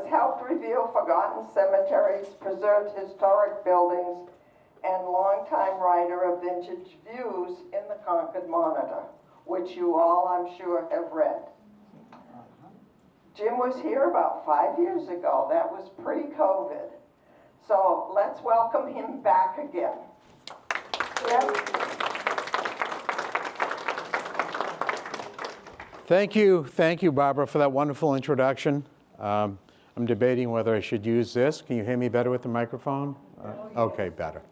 has helped reveal forgotten cemeteries, preserved historic buildings, and longtime writer of Vintage Views in the Concord Monitor, which you all, I'm sure, have read. Jim was here about 5 years ago. That was pre-COVID. So let's welcome him back again. Jim? Thank you, Barbara, for that wonderful introduction. I'm debating whether I should use this. Can you hear me better with the microphone? Okay, better.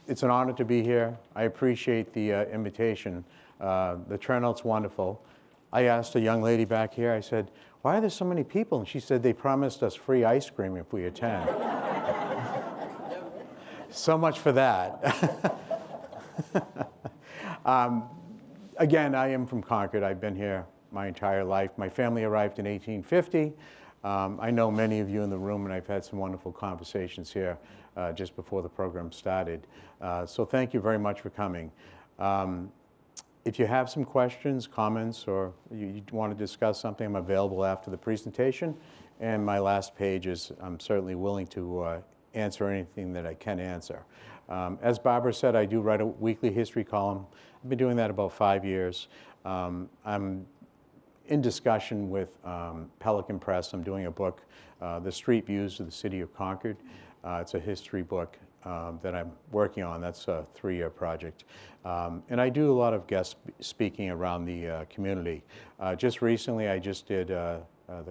It's an honor to be here. I appreciate the invitation. The turnout's wonderful. I asked a young lady back here, I said, why are there so many people? And she said they promised us free ice cream if we attend. So much for that. Again, I am from Concord. I've been here my entire life. My family arrived in 1850. I know many of you in the room, and I've had some wonderful conversations here just before the program started. So thank you very much for coming. If you have some questions, comments, or you want to discuss something, I'm available after the presentation. And my last page is I'm certainly willing to answer anything that I can answer. As Barbara said, I do write a weekly history column. I've been doing that about 5 years. I'm in discussion with Pelican Press. I'm doing a book, The Street Views of the City of Concord. It's a history book that I'm working on. That's a 3-year project. And I do a lot of guest speaking around the community. Just recently, I just did the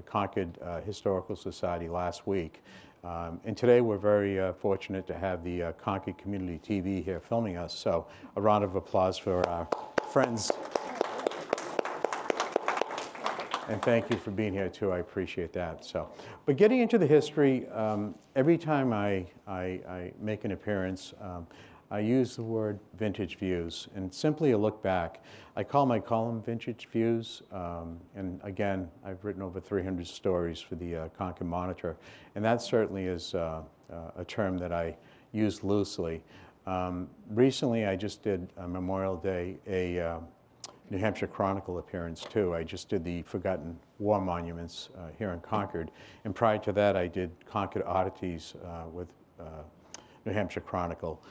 Concord Historical Society last week. And today we're very fortunate to have the Concord Community TV here filming us. So a round of applause for our friends. And thank you for being here too, I appreciate that. So, but getting into the history, every time I make an appearance, I use the word Vintage Views, and simply a look back. I call my column Vintage Views, and again, I've written over 300 stories for the Concord Monitor, and that certainly is a term that I use loosely. Recently, I just did Memorial Day, a New Hampshire Chronicle appearance too. I just did the Forgotten War Monuments here in Concord, and prior to that, I did Concord Oddities with New Hampshire Chronicle.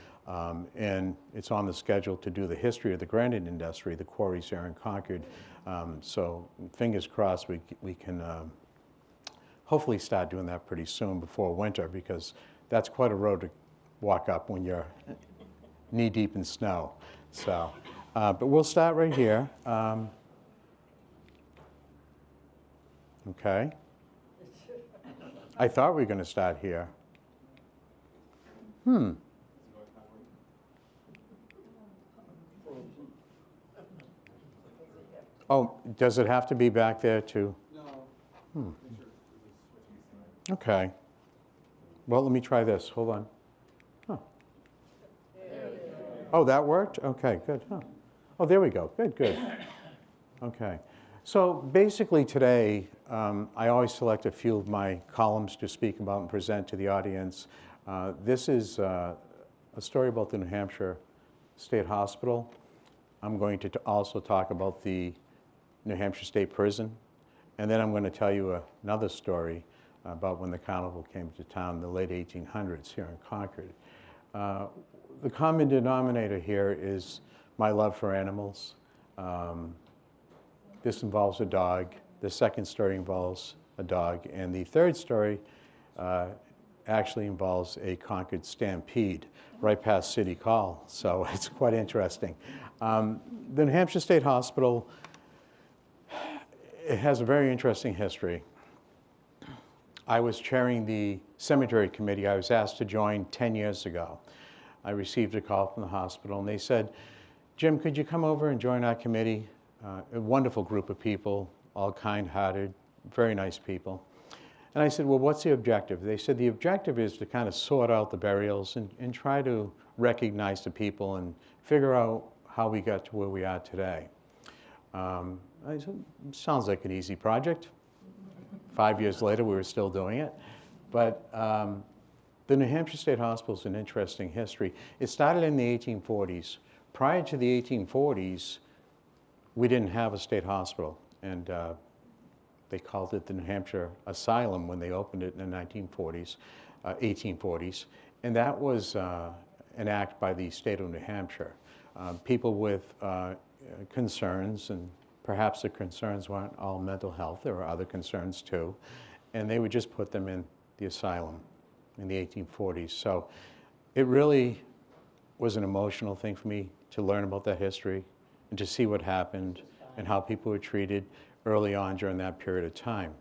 And it's on the schedule to do the history of the granite industry, the quarries here in Concord. So fingers crossed we can hopefully start doing that pretty soon before winter, because that's quite a road to walk up when you're knee-deep in snow. So, but we'll start right here. Okay. I thought we were going to start here. Oh, does it have to be back there too? No. Okay. Well, let me try this. Hold on. Huh. Oh, that worked? Okay, good. Huh. Oh, there we go. Good, good. Okay. So basically today, I always select a few of my columns to speak about and present to the audience. This is a story about the New Hampshire State Hospital. I'm going to also talk about the New Hampshire State Prison, and then I'm going to tell you another story about when the carnival came to town in the late 1800s here in Concord. The common denominator here is my love for animals. This involves a dog. The second story involves a dog, and the third story actually involves a Concord stampede right past City Hall, so it's quite interesting. The New Hampshire State Hospital, it has a very interesting history. I was chairing the cemetery committee. I was asked to join 10 years ago. I received a call from the hospital, and they said, Jim, could you come over and join our committee? A wonderful group of people, all kind-hearted, very nice people. And I said, well, what's the objective? They said the objective is to kind of sort out the burials and try to recognize the people and figure out how we got to where we are today. I said, sounds like an easy project. 5 years later, we were still doing it. But the New Hampshire State Hospital is an interesting history. It started in the 1840s. Prior to the 1840s, we didn't have a state hospital. And the They called it the New Hampshire Asylum when they opened it in the 1940s, 1840s. And that was an act by the state of New Hampshire. People with concerns, and perhaps the concerns weren't all mental health, there were other concerns too, and they would just put them in the asylum in the 1840s. So it really was an emotional thing for me to learn about that history and to see what happened and how people were treated early on during that period of time.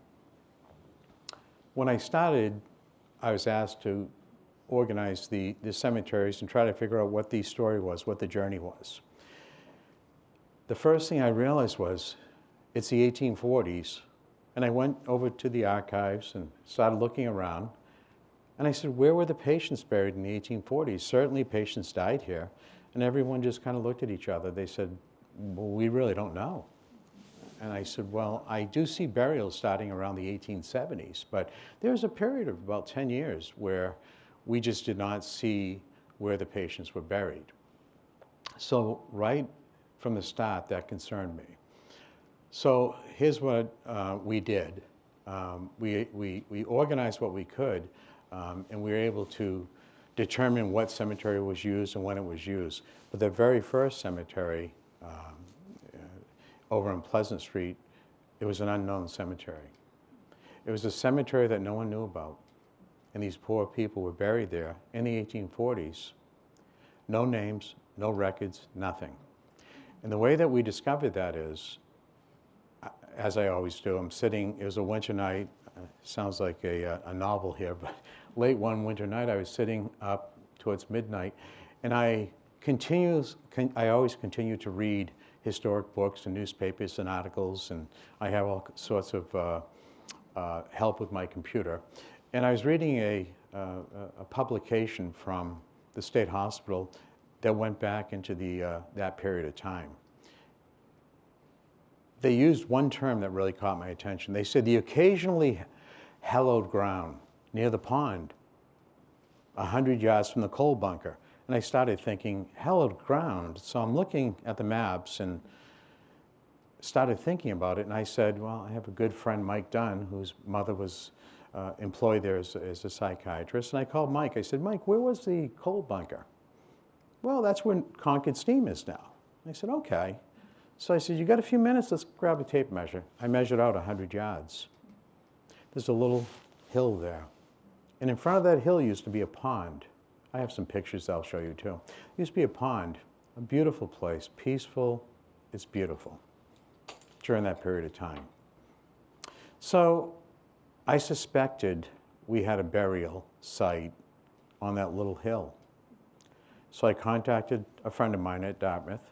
When I started, I was asked to organize the cemeteries and try to figure out what the story was, what the journey was. The first thing I realized was, it's the 1840s, and I went over to the archives and started looking around, and I said, where were the patients buried in the 1840s? Certainly patients died here, and everyone just kind of looked at each other. They said, well, we really don't know. And I said, well, I do see burials starting around the 1870s, but there was a period of about 10 years where we just did not see where the patients were buried. So right from the start, that concerned me. So here's what we did. We organized what we could, and we were able to determine what cemetery was used and when it was used. But the very first cemetery over on Pleasant Street, it was an unknown cemetery. It was a cemetery that no one knew about. And these poor people were buried there in the 1840s. No names, no records, nothing. And the way that we discovered that is, as I always do, I'm sitting, it was a winter night, sounds like a novel here, but late one winter night, I was sitting up towards midnight, and I always continue to read historic books and newspapers and articles, and I have all sorts of help with my computer. And I was reading a publication from the state hospital that went back into that period of time. They used one term that really caught my attention. They said the occasionally hallowed ground near the pond, 100 yards from the coal bunker. And I started thinking, hallowed ground. So I'm looking at the maps and started thinking about it. And I said, well, I have a good friend, Mike Dunn, whose mother was employed there as a psychiatrist. And I called Mike. I said, Mike, where was the coal bunker? Well, that's where Concord Steam is now. I said, okay. So I said, you got a few minutes? Let's grab a tape measure. I measured out 100 yards. There's a little hill there. And in front of that hill used to be a pond. I have some pictures I'll show you too. It used to be a pond, a beautiful place, peaceful. It's beautiful during that period of time. So I suspected we had a burial site on that little hill. So I contacted a friend of mine at Dartmouth,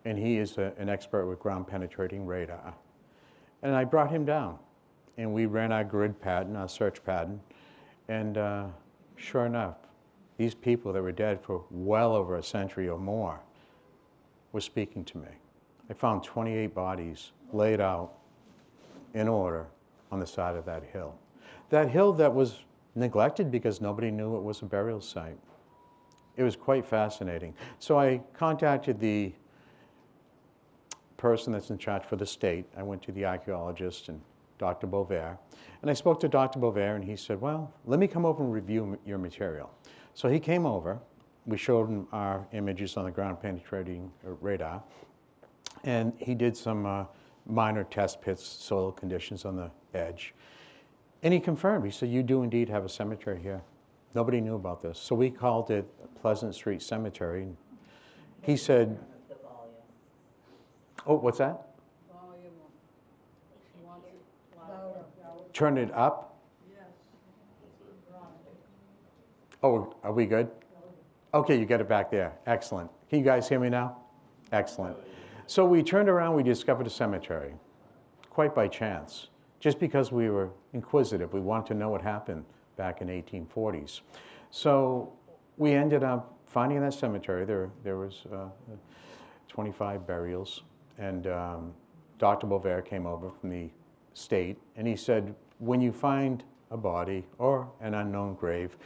and he is an expert with ground penetrating radar. And I brought him down, and we ran our grid pattern, our search pattern, and sure enough, these people that were dead for well over a century or more were speaking to me. I found 28 bodies laid out in order on the side of that hill. That hill that was neglected because nobody knew it was a burial site. It was quite fascinating. So I contacted the person that's in charge for the state. I went to the archaeologist and Dr. Bovair, and I spoke to Dr. Bovair, and he said, well, let me come over and review your material. So he came over, we showed him our images on the ground penetrating radar, and he did some minor test pits, soil conditions on the edge. And he confirmed, he said, you do indeed have a cemetery here. Nobody knew about this. So we called it Pleasant Street Cemetery. He said, oh, what's that? Turn it up? Oh, are we good? Okay, you got it back there. Excellent. Can you guys hear me now? Excellent. So we turned around, we discovered a cemetery, quite by chance, just because we were inquisitive. We wanted to know what happened back in the 1840s. So we ended up finding that cemetery. There was 25 burials, and Dr. Bovair came over from the state, and he said, when you find a body or an unknown grave,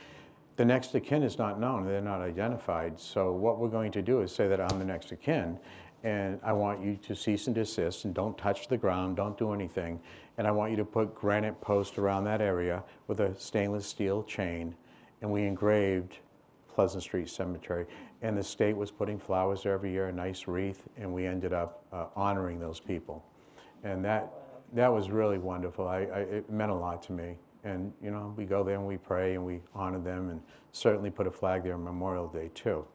the next of kin is not known, they're not identified. So what we're going to do is say that I'm the next of kin, and I want you to cease and desist and don't touch the ground, don't do anything. And I want you to put granite posts around that area with a stainless steel chain. And we engraved Pleasant Street Cemetery. And the state was putting flowers there every year, a nice wreath, and we ended up honoring those people. And that was really wonderful. It meant a lot to me. And, you know, we go there and we pray and we honor them and certainly put a flag there on Memorial Day, too.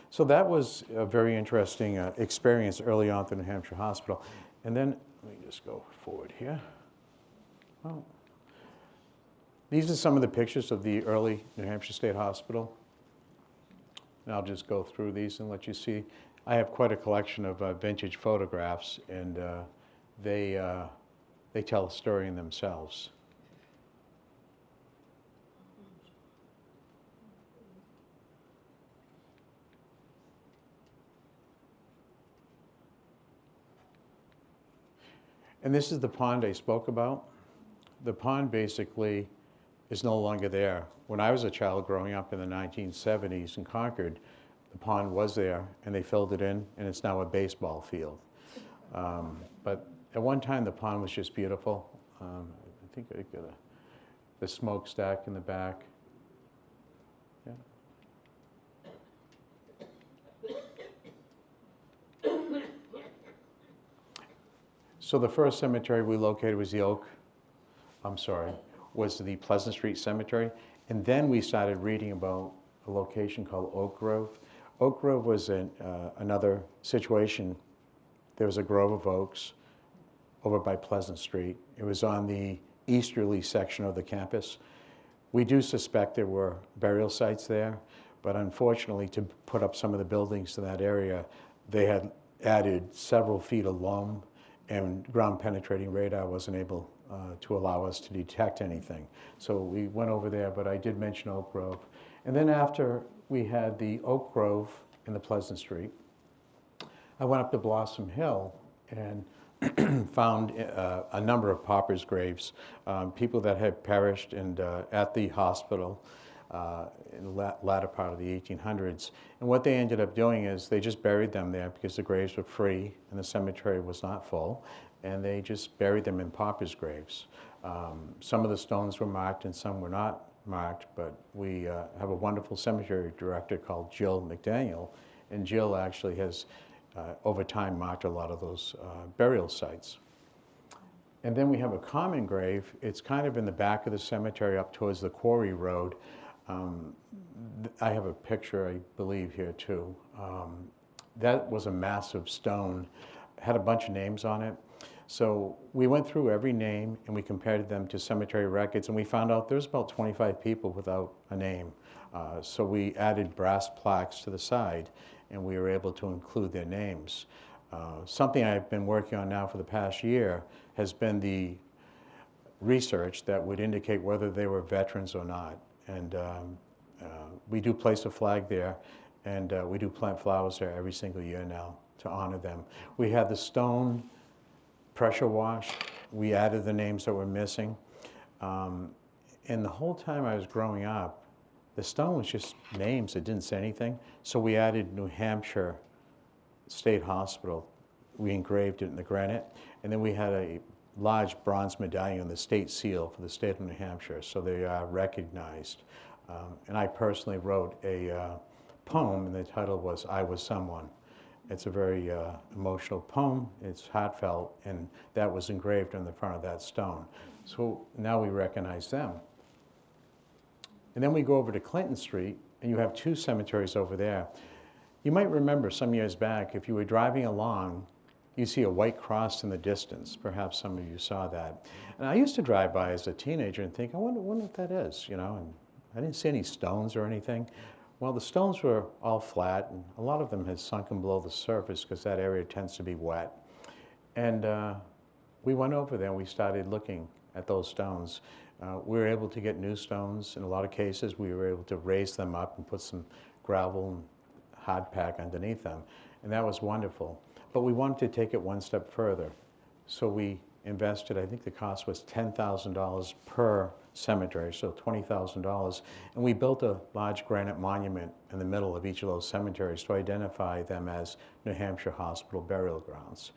So that was a very interesting experience early on through New Hampshire Hospital. And then, let me just go forward here. Well, these are some of the pictures of the early New Hampshire State Hospital. And I'll just go through these and let you see. I have quite a collection of vintage photographs, and they tell a story in themselves. And this is the pond I spoke about. The pond basically is no longer there. When I was a child growing up in the 1970s in Concord, the pond was there and they filled it in and it's now a baseball field. But at one time the pond was just beautiful. I think I got the smokestack in the back. Yeah. So the first cemetery we located was was the Pleasant Street Cemetery. And then we started reading about a location called Oak Grove. Oak Grove was another situation. There was a grove of oaks over by Pleasant Street. It was on the easterly section of the campus. We do suspect there were burial sites there, but unfortunately to put up some of the buildings to that area, they had added several feet of loam, and ground penetrating radar wasn't able to allow us to detect anything. So we went over there, but I did mention Oak Grove. And then after we had the Oak Grove in the Pleasant Street, I went up to Blossom Hill and found a number of paupers' graves, people that had perished at the hospital in the latter part of the 1800s. And what they ended up doing is they just buried them there because the graves were free and the cemetery was not full, and they just buried them in paupers' graves. Some of the stones were marked and some were not marked, but we have a wonderful cemetery director called Jill McDaniel, and Jill actually has over time marked a lot of those burial sites. And then we have a common grave. It's kind of in the back of the cemetery up towards the Quarry Road. I have a picture, I believe, here too. That was a massive stone, had a bunch of names on it. So we went through every name and we compared them to cemetery records, and we found out there's about 25 people without a name. So we added brass plaques to the side and we were able to include their names. Something I've been working on now for the past year has been the research that would indicate whether they were veterans or not. And we do place a flag there, and we do plant flowers there every single year now to honor them. We had the stone pressure wash. We added the names that were missing. And the whole time I was growing up, the stone was just names. It didn't say anything. So we added New Hampshire State Hospital. We engraved it in the granite. And then we had a large bronze medallion, the state seal for the state of New Hampshire, so they are recognized. And I personally wrote a poem, and the title was I Was Someone. It's a very emotional poem, it's heartfelt, and that was engraved on the front of that stone. So now we recognize them. And then we go over to Clinton Street, and you have two cemeteries over there. You might remember some years back, if you were driving along, you see a white cross in the distance. Perhaps some of you saw that. And I used to drive by as a teenager and think, I wonder what that is, you know, and I didn't see any stones or anything. Well, the stones were all flat, and a lot of them had sunken below the surface because that area tends to be wet. And we went over there and we started looking at those stones. We were able to get new stones. In a lot of cases, we were able to raise them up and put some gravel and hard pack underneath them. And that was wonderful. But we wanted to take it one step further. So we invested, I think the cost was $10,000 per cemetery, so $20,000. And we built a large granite monument in the middle of each of those cemeteries to identify them as New Hampshire Hospital burial grounds.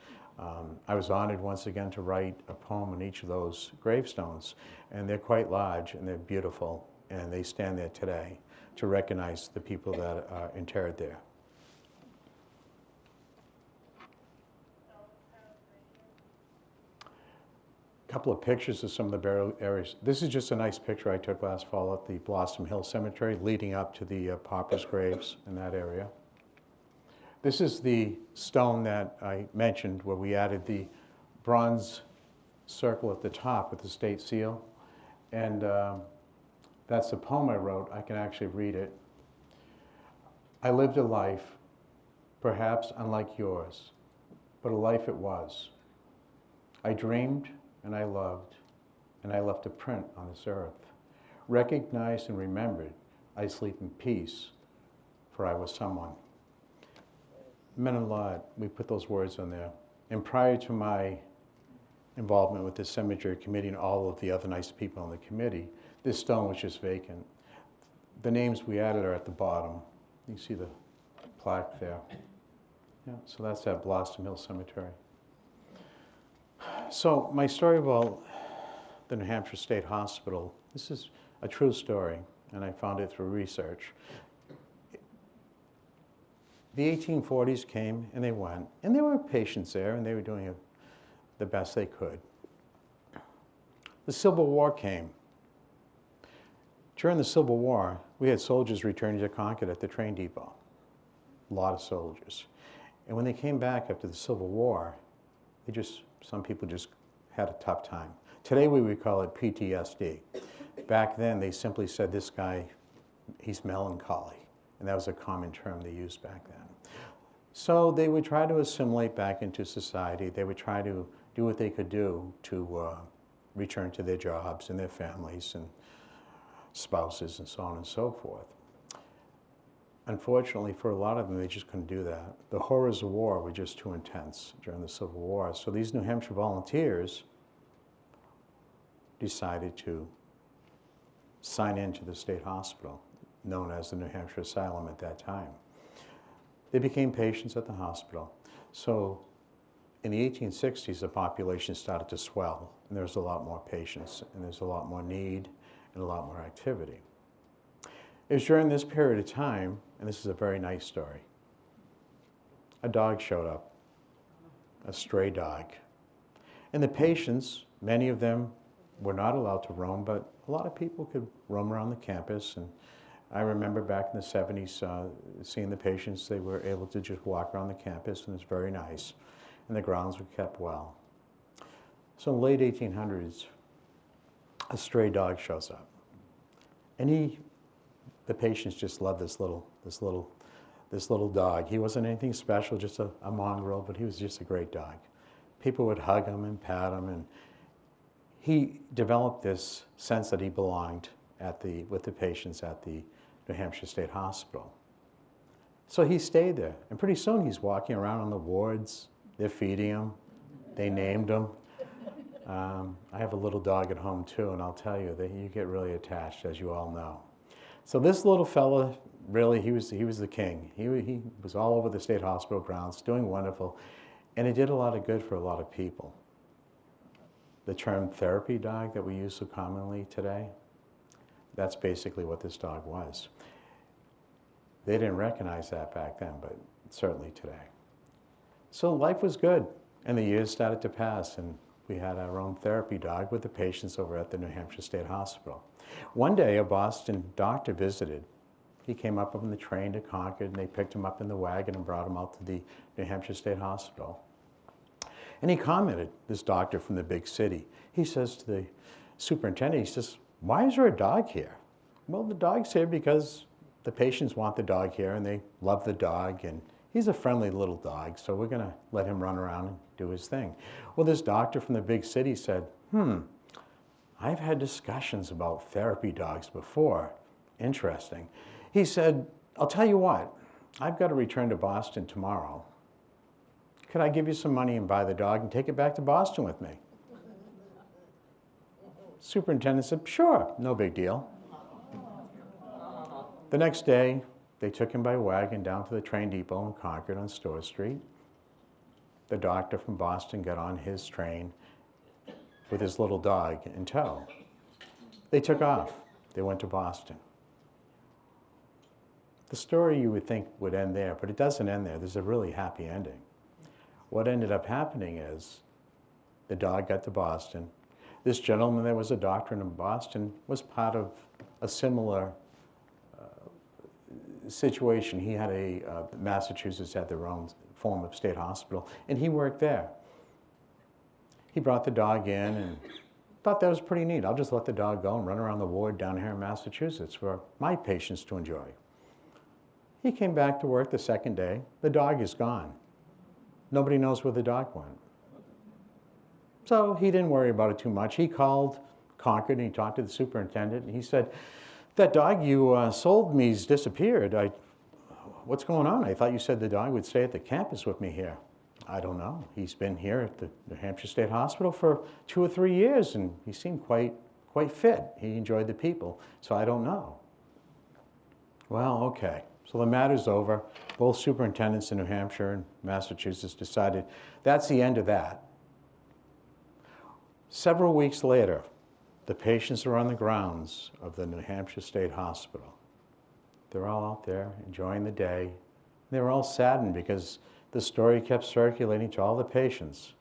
I was honored once again to write a poem on each of those gravestones, and they're quite large and they're beautiful, and they stand there today to recognize the people that are interred there. A couple of pictures of some of the burial areas. This is just a nice picture I took last fall at the Blossom Hill Cemetery, leading up to the paupers' graves in that area. This is the stone that I mentioned where we added the bronze circle at the top with the state seal. And that's a poem I wrote. I can actually read it. I lived a life, perhaps unlike yours, but a life it was. I dreamed and I loved, and I left a print on this earth. Recognized and remembered, I sleep in peace, for I was someone. Meant a lot. We put those words on there. And prior to my involvement with the cemetery committee and all of the other nice people on the committee, this stone was just vacant. The names we added are at the bottom. You see the plaque there. Yeah, so that's at Blossom Hill Cemetery. So my story about the New Hampshire State Hospital, this is a true story, and I found it through research. The 1840s came and they went, and there were patients there, and they were doing the best they could. The Civil War came. During the Civil War, we had soldiers returning to Concord at the train depot, a lot of soldiers. And when they came back after the Civil War, some people just had a tough time. Today we would call it PTSD. Back then they simply said, this guy, he's melancholy. And that was a common term they used back then. So they would try to assimilate back into society. They would try to do what they could do to return to their jobs and their families and spouses and so on and so forth. Unfortunately, for a lot of them, they just couldn't do that. The horrors of war were just too intense during the Civil War. So these New Hampshire volunteers decided to sign into the state hospital, known as the New Hampshire Asylum at that time. They became patients at the hospital. So in the 1860s, the population started to swell, and there was a lot more patients, and there's a lot more need and a lot more activity. It was during this period of time, and this is a very nice story, a dog showed up, a stray dog. And the patients, many of them were not allowed to roam, but a lot of people could roam around the campus. And I remember back in the 70s seeing the patients, they were able to just walk around the campus, and it's very nice. And the grounds were kept well. So in the late 1800s, a stray dog shows up. And the patients just loved this little dog. He wasn't anything special, just a mongrel, but he was just a great dog. People would hug him and pat him, and he developed this sense that he belonged with the patients at the New Hampshire State Hospital. So he stayed there, and pretty soon he's walking around on the wards. They're feeding him. They named him. I have a little dog at home too, and I'll tell you that you get really attached, as you all know. So this little fella, really, he was the king. He was all over the state hospital grounds, doing wonderful, and it did a lot of good for a lot of people. The term therapy dog that we use so commonly today, that's basically what this dog was. They didn't recognize that back then, but certainly today. So life was good, and the years started to pass, and we had our own therapy dog with the patients over at the New Hampshire State Hospital. One day, a Boston doctor visited. He came up on the train to Concord, and they picked him up in the wagon and brought him out to the New Hampshire State Hospital. And he commented, this doctor from the big city, he says to the superintendent, he says, "Why is there a dog here?" "Well, the dog's here because the patients want the dog here, and they love the dog, and he's a friendly little dog, so we're going to let him run around and do his thing." Well, this doctor from the big city said, I've had discussions about therapy dogs before. Interesting. He said, "I'll tell you what, I've got to return to Boston tomorrow. Could I give you some money and buy the dog and take it back to Boston with me?" Superintendent said, sure, no big deal. The next day, they took him by wagon down to the train depot in Concord on Store Street. The doctor from Boston got on his train with his little dog in tow. They took off. They went to Boston. The story you would think would end there, but it doesn't end there. There's a really happy ending. What ended up happening is the dog got to Boston. This gentleman that was a doctor in Boston was part of a similar situation. He had Massachusetts had their own form of state hospital, and he worked there. He brought the dog in and thought that was pretty neat. I'll just let the dog go and run around the ward down here in Massachusetts for my patients to enjoy. He came back to work the second day. The dog is gone. Nobody knows where the dog went. So he didn't worry about it too much. He called Concord and he talked to the superintendent and he said, that dog you sold me's disappeared. What's going on? I thought you said the dog would stay at the campus with me here. I don't know. He's been here at the New Hampshire State Hospital for 2 or 3 years and he seemed quite fit. He enjoyed the people, so I don't know. Well, okay. So the matter's over. Both superintendents in New Hampshire and Massachusetts decided that's the end of that. Several weeks later, the patients are on the grounds of the New Hampshire State Hospital. They're all out there enjoying the day. They were all saddened because the story kept circulating to all the patients.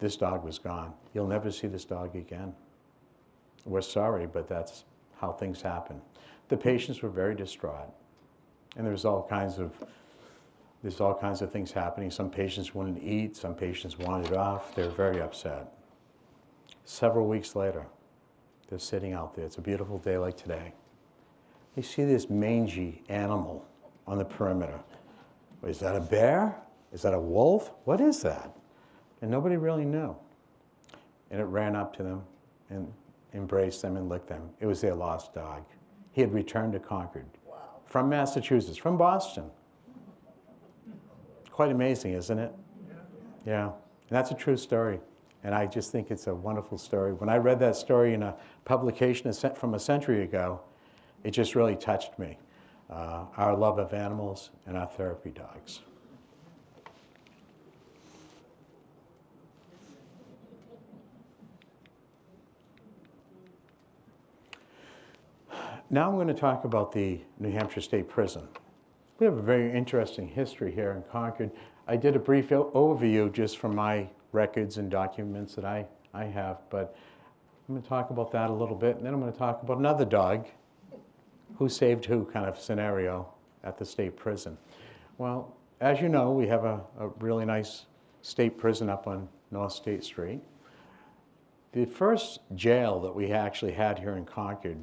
This dog was gone. You'll never see this dog again. We're sorry, but that's how things happen. The patients were very distraught. And there's all kinds of things happening. Some patients wouldn't eat, some patients wanted off. They were very upset. Several weeks later, they're sitting out there. It's a beautiful day like today. They see this mangy animal on the perimeter. Is that a bear? Is that a wolf? What is that? And nobody really knew. And it ran up to them and embraced them and licked them. It was their lost dog. He had returned to Concord. From Massachusetts, from Boston. Quite amazing, isn't it? Yeah. And that's a true story. And I just think it's a wonderful story. When I read that story in a publication from a century ago, it just really touched me. Our love of animals and our therapy dogs. Now I'm going to talk about the New Hampshire State Prison. We have a very interesting history here in Concord. I did a brief overview just from my records and documents that I have, but I'm going to talk about that a little bit, and then I'm going to talk about another dog who saved who kind of scenario at the state prison. Well, as you know, we have a really nice state prison up on North State Street. The first jail that we actually had here in Concord,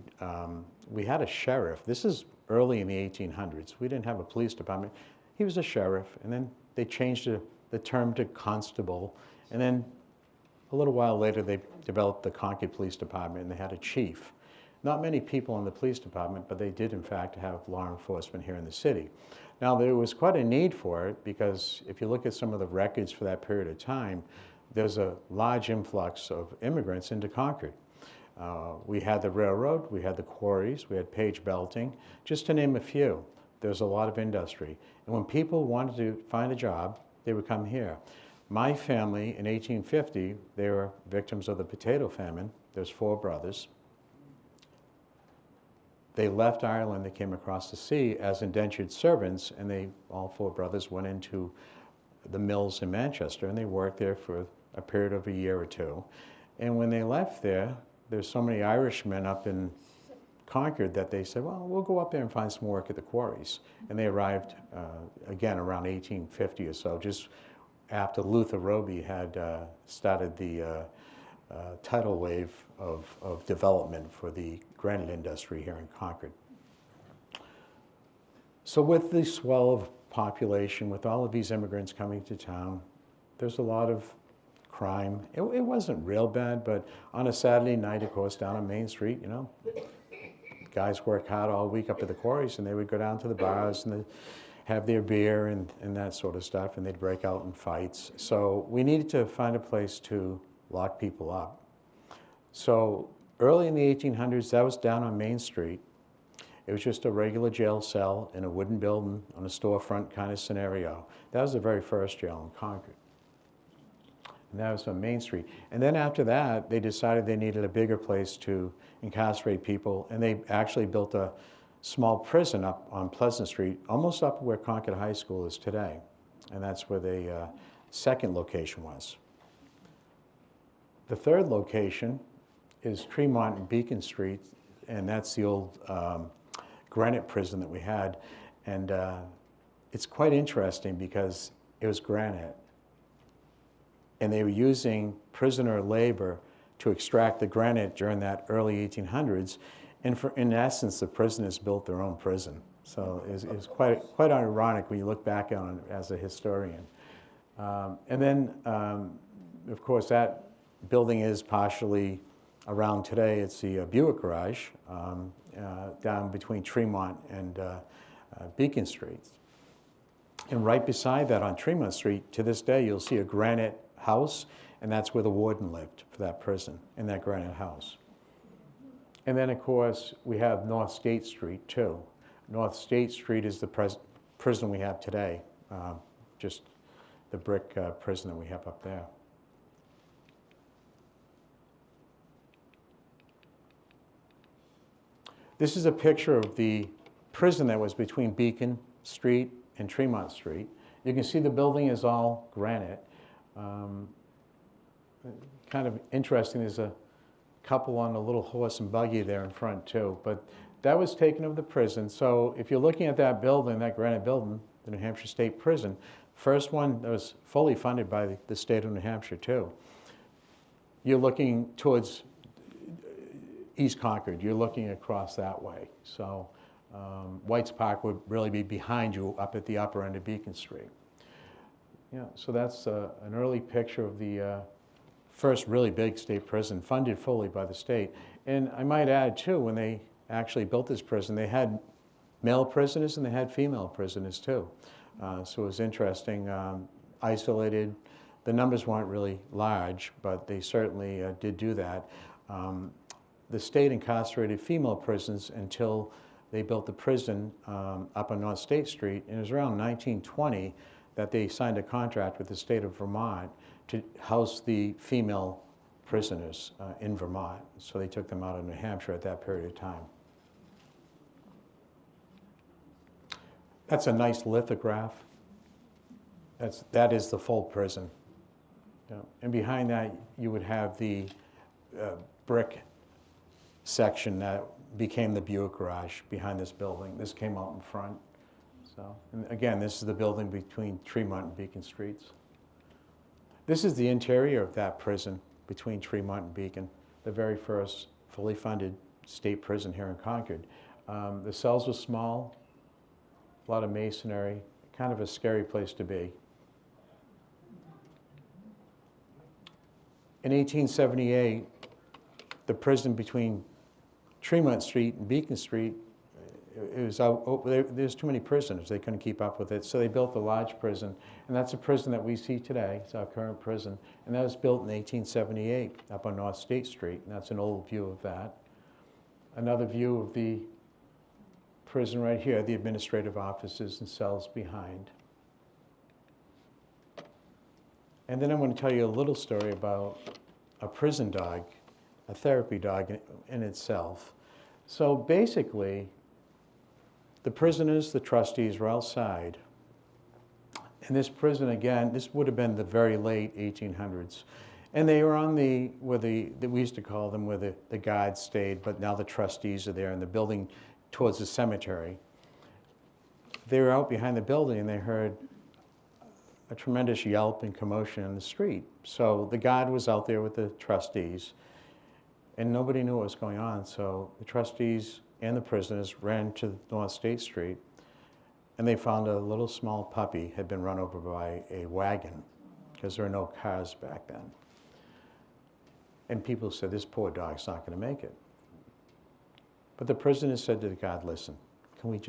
we had a sheriff. This is early in the 1800s. We didn't have a police department. He was a sheriff, and then they changed the term to constable, and then a little while later they developed the Concord Police Department, and they had a chief. Not many people in the police department, but they did in fact have law enforcement here in the city. Now there was quite a need for it because if you look at some of the records for that period of time, there's a large influx of immigrants into Concord. We had the railroad, we had the quarries, we had page belting, just to name a few. There's a lot of industry. And when people wanted to find a job, they would come here. My family in 1850, they were victims of the potato famine. There's 4 brothers. They left Ireland, they came across the sea as indentured servants, and all 4 brothers went into the mills in Manchester, and they worked there for a period of a year or 2. And when they left there, there's so many Irishmen up in Concord that they said, well, we'll go up there and find some work at the quarries. And they arrived, again, around 1850 or so, just after Luther Roby had started the tidal wave of development for the granite industry here in Concord. So with the swell of population, with all of these immigrants coming to town, there's a lot of crime. It wasn't real bad, but on a Saturday night, of course, down on Main Street, you know, guys work hard all week up at the quarries, and they would go down to the bars and have their beer and that sort of stuff, and they'd break out in fights. So we needed to find a place to lock people up. So Early in the 1800s, that was down on Main Street. It was just a regular jail cell in a wooden building on a storefront kind of scenario. That was the very first jail in Concord. And that was on Main Street. And then after that, they decided they needed a bigger place to incarcerate people, and they actually built a small prison up on Pleasant Street, almost up where Concord High School is today. And that's where the second location was. The third location is Tremont and Beacon Street, and that's the old granite prison that we had. And it's quite interesting because it was granite, and they were using prisoner labor to extract the granite during that early 1800s. And in essence, the prisoners built their own prison. So it's quite ironic when you look back on it as a historian. And then, of course, that building is partially around today. It's the Buick Garage down between Tremont and Beacon Streets. And right beside that on Tremont Street, to this day, you'll see a granite house, and that's where the warden lived for that prison, in that granite house. And then, of course, we have North State Street, too. North State Street is the prison we have today, just the brick prison that we have up there. This is a picture of the prison that was between Beacon Street and Tremont Street. You can see the building is all granite. Kind of interesting, there's a couple on a little horse and buggy there in front too, but that was taken of the prison. So if you're looking at that building, that granite building, the New Hampshire State Prison, first one that was fully funded by the state of New Hampshire too. You're looking towards East Concord, you're looking across that way. So White's Park would really be behind you up at the upper end of Beacon Street. Yeah, so that's an early picture of the first really big state prison, funded fully by the state. And I might add too, when they actually built this prison, they had male prisoners and they had female prisoners too. So it was interesting, isolated. The numbers weren't really large, but they certainly did do that. The state incarcerated female prisons until they built the prison up on North State Street. And it was around 1920 that they signed a contract with the state of Vermont to house the female prisoners in Vermont. So they took them out of New Hampshire at that period of time. That's a nice lithograph. That is the full prison. Yeah. And behind that, you would have the brick section that became the Buick Garage behind this building. This came out in front. So, and again, this is the building between Tremont and Beacon Streets. This is the interior of that prison between Tremont and Beacon, the very first fully funded state prison here in Concord. The cells were small, a lot of masonry, kind of a scary place to be. In 1878, the prison between Tremont Street and Beacon Street, it was there's too many prisoners. They couldn't keep up with it, so they built a large prison, and that's a prison that we see today. It's our current prison, and that was built in 1878 up on North State Street, and that's an old view of that. Another view of the prison right here, the administrative offices and cells behind. And then I'm going to tell you a little story about a prison dog, a therapy dog in itself. So basically, the prisoners, the trustees were outside. And this prison, again, this would have been the very late 1800s. And they were on we used to call them where the guards stayed, but now the trustees are there in the building towards the cemetery. They were out behind the building and they heard a tremendous yelp and commotion in the street. So the guard was out there with the trustees, and nobody knew what was going on. So the trustees and the prisoners ran to North State Street, and they found a little small puppy had been run over by a wagon, because there were no cars back then. And people said, this poor dog's not going to make it. But the prisoners said to the guard, listen, can we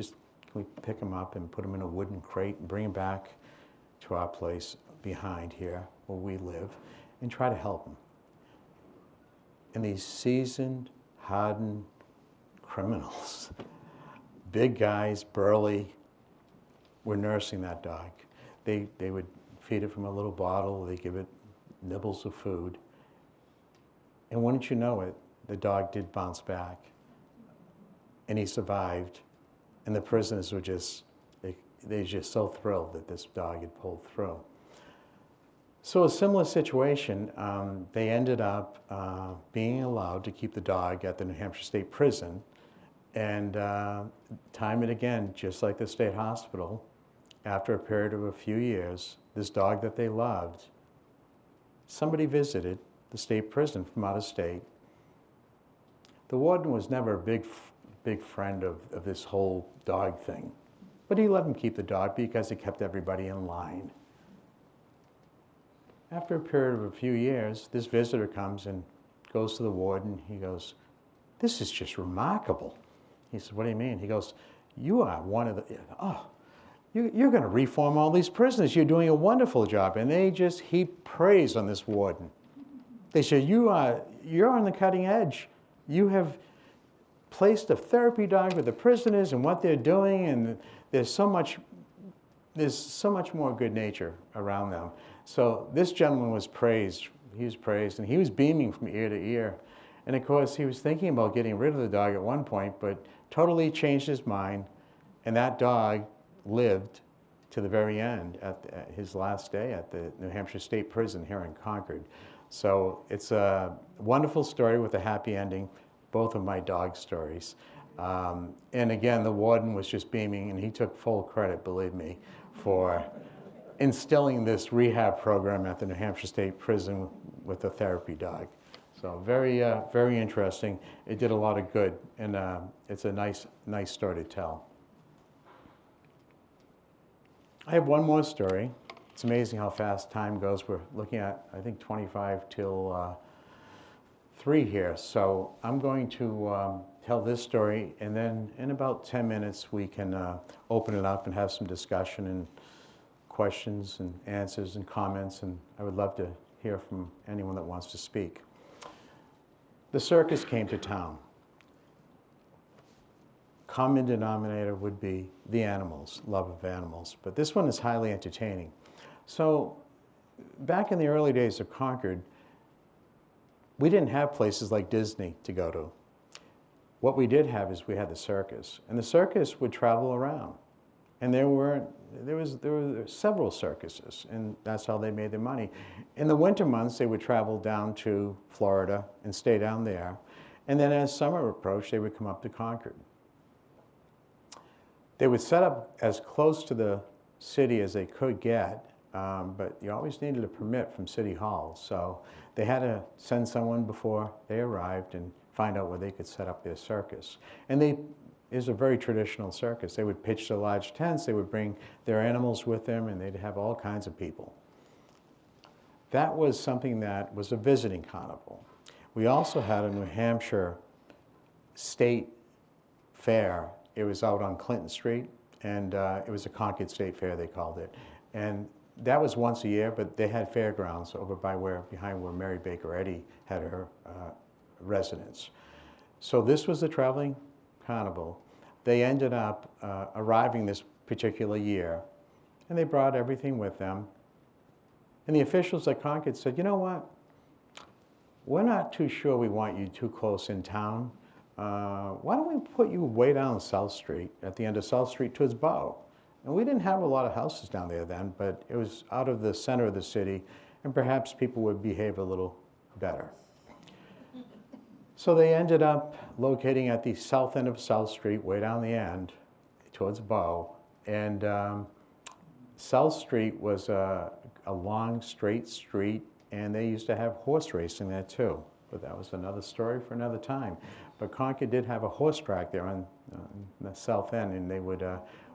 pick him up and put him in a wooden crate and bring him back to our place behind here where we live and try to help him? And these seasoned hardened criminals, big guys, burly, were nursing that dog. They would feed it from a little bottle, they give it nibbles of food. And wouldn't you know it, the dog did bounce back. And he survived. And the prisoners were just, they were just so thrilled that this dog had pulled through. So a similar situation, they ended up being allowed to keep the dog at the New Hampshire State Prison. And time and again, just like the state hospital, after a period of a few years, this dog that they loved, somebody visited the state prison from out of state. The warden was never a big friend of this whole dog thing, but he let him keep the dog because it kept everybody in line. After a period of a few years, this visitor comes and goes to the warden. He goes, "This is just remarkable." He said, "What do you mean?" He goes, "You are one of the, you're going to reform all these prisoners. You're doing a wonderful job." And they just heap praise on this warden. They said, "You're on the cutting edge. You have placed a therapy dog with the prisoners and what they're doing, and there's so much more good nature around them." So this gentleman was praised. He was praised, and he was beaming from ear to ear. And of course, he was thinking about getting rid of the dog at one point, but totally changed his mind. And that dog lived to the very end at his last day at the New Hampshire State Prison here in Concord. So it's a wonderful story with a happy ending, both of my dog stories. And again, the warden was just beaming, and he took full credit, believe me, for instilling this rehab program at the New Hampshire State Prison with a therapy dog. So very interesting. It did a lot of good, and it's a nice story to tell. I have one more story. It's amazing how fast time goes. We're looking at, I think, 25 till 3 here. So I'm going to tell this story, and then in about 10 minutes we can open it up and have some discussion and questions and answers and comments, and I would love to hear from anyone that wants to speak. The circus came to town. Common denominator would be the animals, love of animals, but this one is highly entertaining. So back in the early days of Concord, we didn't have places like Disney to go to. What we did have is we had the circus, and the circus would travel around. And there were several circuses, and that's how they made their money. In the winter months, they would travel down to Florida and stay down there. And then as summer approached, they would come up to Concord. They would set up as close to the city as they could get, but you always needed a permit from City Hall. So they had to send someone before they arrived and find out where they could set up their circus. And it was a very traditional circus. They would pitch the large tents, they would bring their animals with them, and they'd have all kinds of people. That was something that was a visiting carnival. We also had a New Hampshire State Fair. It was out on Clinton Street, and it was a Concord State Fair, they called it. And that was once a year, but they had fairgrounds over behind where Mary Baker Eddy had her residence. So this was a traveling carnival. They ended up arriving this particular year, and they brought everything with them. And the officials at Concord said, "You know what? We're not too sure we want you too close in town. Why don't we put you way down South Street, at the end of South Street towards Bow?" And we didn't have a lot of houses down there then, but it was out of the center of the city, and perhaps people would behave a little better. So they ended up locating at the south end of South Street, way down the end, towards Bow. And South Street was a long, straight street, and they used to have horse racing there too. But that was another story for another time. But Concord did have a horse track there on the south end, and they would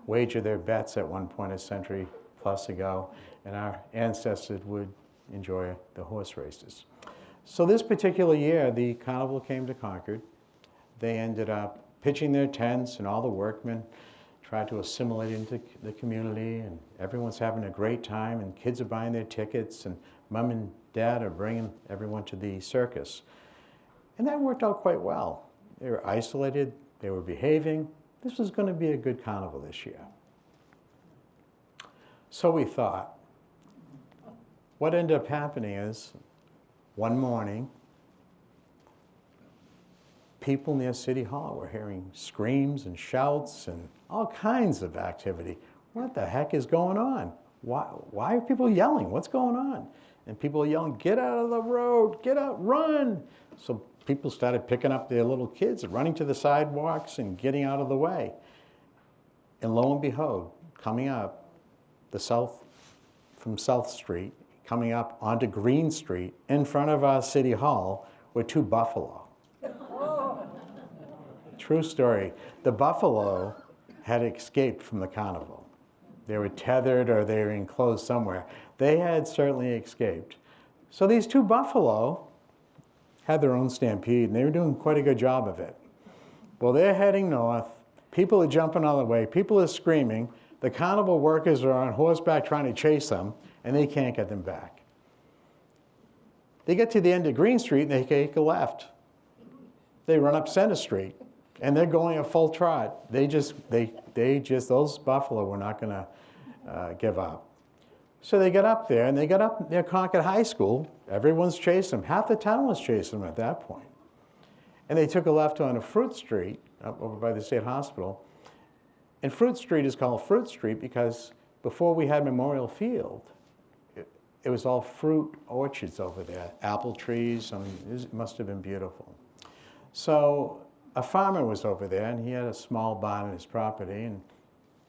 wager their bets at one point a century plus ago, and our ancestors would enjoy the horse races. So this particular year, the carnival came to Concord. They ended up pitching their tents, and all the workmen tried to assimilate into the community, and everyone's having a great time, and kids are buying their tickets, and mom and dad are bringing everyone to the circus. And that worked out quite well. They were isolated. They were behaving. This was going to be a good carnival this year. So we thought. What ended up happening is, one morning, people near City Hall were hearing screams and shouts and all kinds of activity. What the heck is going on? Why are people yelling? What's going on? And people are yelling, get out of the road, get out, run. So people started picking up their little kids and running to the sidewalks and getting out of the way. And lo and behold, coming up from South Street, coming up onto Green Street, in front of our City Hall, were 2 buffalo. True story. The buffalo had escaped from the carnival. They were tethered or they were enclosed somewhere. They had certainly escaped. So these 2 buffalo had their own stampede, and they were doing quite a good job of it. Well, they're heading north. People are jumping all the way. People are screaming. The carnival workers are on horseback trying to chase them, and they can't get them back. They get to the end of Green Street, and they take a left. They run up Center Street, and they're going a full trot. Those buffalo were not going to give up. So they get up there, and they get up near Concord High School. Everyone's chasing them. Half the town was chasing them at that point. And they took a left on a Fruit Street, up over by the State Hospital. And Fruit Street is called Fruit Street because before we had Memorial Field, it was all fruit orchards over there, apple trees. I mean, it must have been beautiful. So a farmer was over there, and he had a small barn on his property, and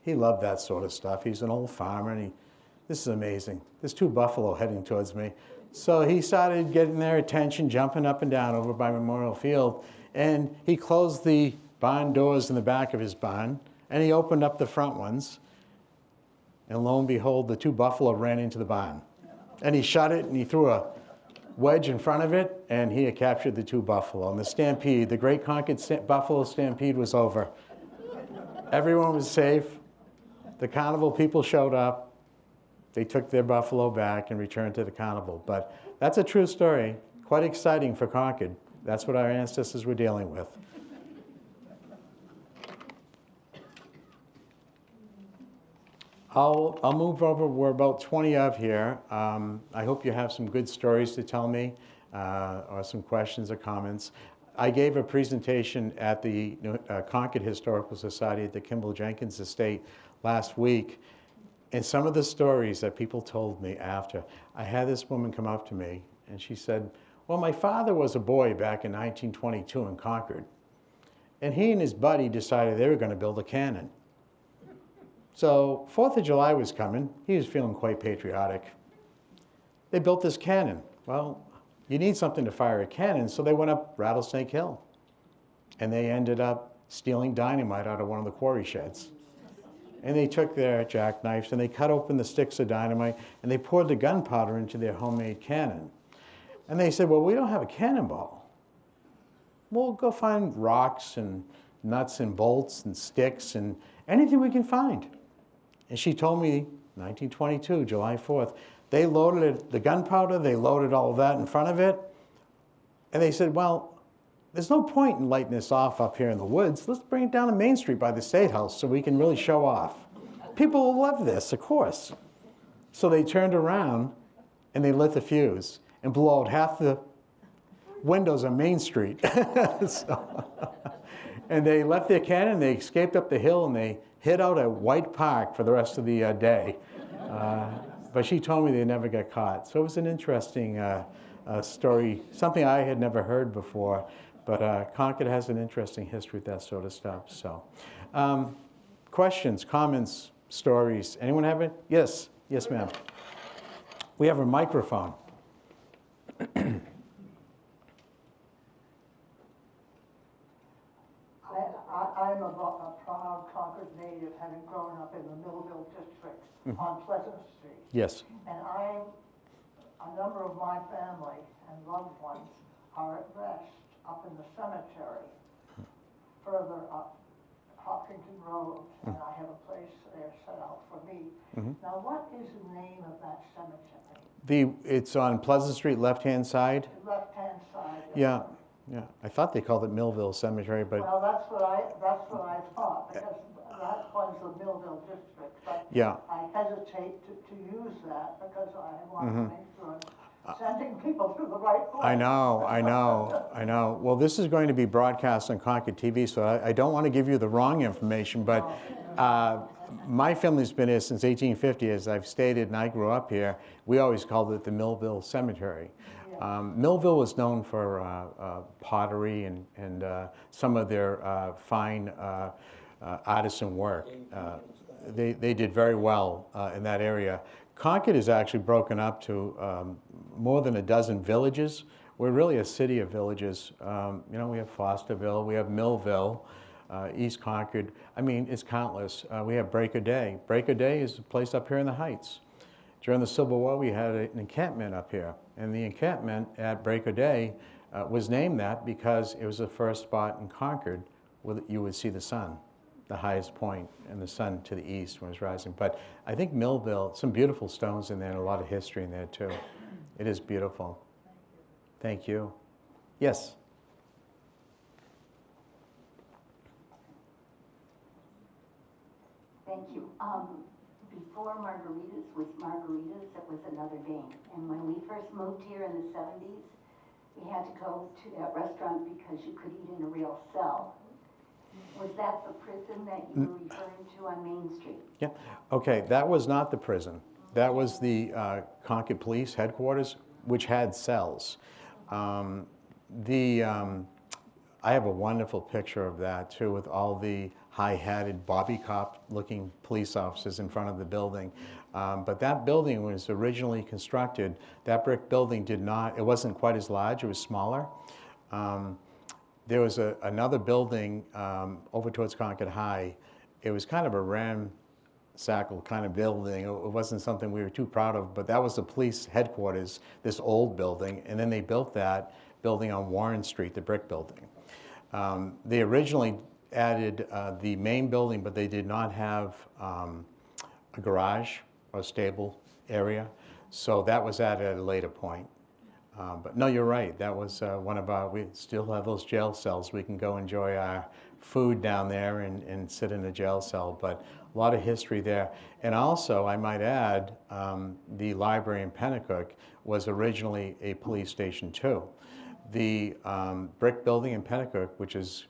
he loved that sort of stuff. He's an old farmer, and this is amazing. There's 2 buffalo heading towards me. So he started getting their attention, jumping up and down over by Memorial Field, and he closed the barn doors in the back of his barn, and he opened up the front ones, and lo and behold, the 2 buffalo ran into the barn. And he shut it, and he threw a wedge in front of it, and he had captured the 2 buffalo. And the stampede, the Great Concord Buffalo Stampede, was over. Everyone was safe. The carnival people showed up. They took their buffalo back and returned to the carnival. But that's a true story. Quite exciting for Concord. That's what our ancestors were dealing with. I'll move over. We're about 20 of here. I hope you have some good stories to tell me or some questions or comments. I gave a presentation at the Concord Historical Society at the Kimball Jenkins Estate last week. And some of the stories that people told me after, I had this woman come up to me and she said, well, my father was a boy back in 1922 in Concord. And he and his buddy decided they were going to build a cannon. So 4th of July was coming. He was feeling quite patriotic. They built this cannon. Well, you need something to fire a cannon, so they went up Rattlesnake Hill. And they ended up stealing dynamite out of one of the quarry sheds. And they took their jackknives and they cut open the sticks of dynamite and they poured the gunpowder into their homemade cannon. And they said, well, we don't have a cannonball. We'll go find rocks and nuts and bolts and sticks and anything we can find. And she told me, 1922, July 4th, they loaded the gunpowder, they loaded all of that in front of it. And they said, well, there's no point in lighting this off up here in the woods. Let's bring it down to Main Street by the State House so we can really show off. People will love this, of course. So they turned around and they lit the fuse and blew out half the windows on Main Street. And they left their cannon, they escaped up the hill, and they hid out at White Park for the rest of the day. But she told me they never got caught. So it was an interesting story, something I had never heard before. But Concord has an interesting history with that sort of stuff. So, questions, comments, stories? Anyone have it? Yes, yes, ma'am. We have a microphone. I'm a proud Concord native, having grown up in the Millville district on Pleasant Street. Yes. And a number of my family and loved ones are at rest up in the cemetery further up Hopkinton Road, and I have a place there set out for me. Now, what is the name of that cemetery? It's on Pleasant Street, left-hand side. The left-hand side. Yeah. Yeah, I thought they called it Millville Cemetery, but Well, that's what I thought, because that was the Millville district, but yeah. I hesitate to use that because I want to make sure I'm sending people to the right place. I know. Well, this is going to be broadcast on Concord TV, so I don't want to give you the wrong information, but my family's been here since 1850, as I've stated, and I grew up here. We always called it the Millville Cemetery. Millville was known for pottery and some of their fine artisan work. They did very well in that area. Concord is actually broken up to more than a dozen villages. We're really a city of villages. You know, we have Fosterville, we have Millville, East Concord. I mean, it's countless. We have Break a Day. Break a Day is a place up here in the Heights. During the Civil War, we had an encampment up here, and the encampment at Break a Day was named that because it was the first spot in Concord where you would see the sun, the highest point, and the sun to the east when it was rising. But I think Millville, some beautiful stones in there and a lot of history in there too. It is beautiful. Thank you. Yes? Thank you. Before Margaritas was Margaritas, it was another name. And when we first moved here in the 70s, we had to go to that restaurant because you could eat in a real cell. Was that the prison that you were referring to on Main Street? Yeah. Okay, that was not the prison. That was the Concord Police Headquarters, which had cells. I have a wonderful picture of that too, with all the high-hatted Bobby cop-looking police officers in front of the building. But that building was originally constructed. That brick building it wasn't quite as large, it was smaller. There was another building over towards Concord High. It was kind of a ramshackle kind of building. It wasn't something we were too proud of, but that was the police headquarters, this old building, and then they built that building on Warren Street, the brick building. They originally added the main building, but they did not have a garage or stable area, so that was added at a later point. But no, you're right. That was one of we still have those jail cells. We can go enjoy our food down there and sit in a jail cell, but a lot of history there. And also, I might add, the library in Pennacook was originally a police station too. The brick building in Pennacook, which is,